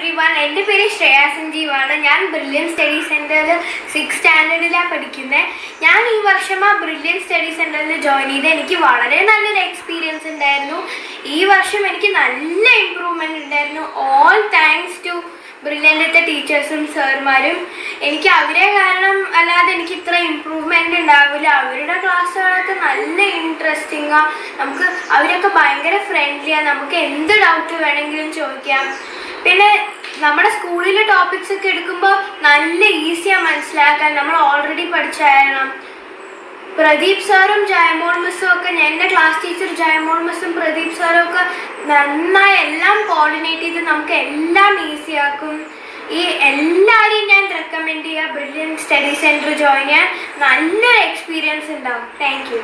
everyone. എൻ്റെ പേര് ശ്രേയ സഞ്ജീവാണ്. ഞാൻ ബ്രില്യൻ സ്റ്റഡി സെൻറ്ററിൽ 6th സ്റ്റാൻഡേർഡിലാണ് പഠിക്കുന്നത്. ഞാൻ ഈ വർഷം ആ ബ്രില്യൻ സ്റ്റഡി സെൻറ്ററിൽ ജോയിൻ ചെയ്ത് എനിക്ക് വളരെ നല്ലൊരു എക്സ്പീരിയൻസ് ഉണ്ടായിരുന്നു. ഈ വർഷം എനിക്ക് നല്ല ഇമ്പ്രൂവ്മെൻറ്റ് ഉണ്ടായിരുന്നു. ഓൾ താങ്ക്സ് ടു ബ്രില്യൻ്റത്തെ ടീച്ചേഴ്സും സാറുമാരും. എനിക്ക് അവരെ കാരണം അല്ലാതെ എനിക്ക് ഇത്ര ഇമ്പ്രൂവ്മെൻ്റ് ഉണ്ടാവില്ല. അവരുടെ ക്ലാസ്സുകളൊക്കെ നല്ല ഇൻട്രസ്റ്റിങ്ങാണ്. നമുക്ക് അവരൊക്കെ ഭയങ്കര ഫ്രണ്ട്ലിയാണ്. നമുക്ക് എന്ത് ഡൗട്ട് വേണമെങ്കിലും ചോദിക്കാം. പിന്നെ നമ്മുടെ സ്കൂളിലെ ടോപ്പിക്സ് ഒക്കെ എടുക്കുമ്പോൾ നല്ല ഈസിയാണ് മനസ്സിലാക്കാൻ. നമ്മൾ ഓൾറെഡി പഠിച്ചായിരുന്നു. പ്രദീപ് സാറും ജയമോൾ മിസ്സും ഒക്കെ, എൻ്റെ ക്ലാസ് ടീച്ചർ ജയമോൾ മിസ്സും പ്രദീപ് സാറും ഒക്കെ നന്നായി എല്ലാം കോർഡിനേറ്റ് ചെയ്ത് നമുക്ക് എല്ലാം ഈസിയാക്കും. ഈ എല്ലാവരെയും ഞാൻ റെക്കമെൻഡ് ചെയ്യുക ബ്രില്യൻ സ്റ്റഡി സെൻറ്റർ ജോയിൻ ചെയ്യാൻ. നല്ലൊരു എക്സ്പീരിയൻസ് ഉണ്ടാവും. Thank you.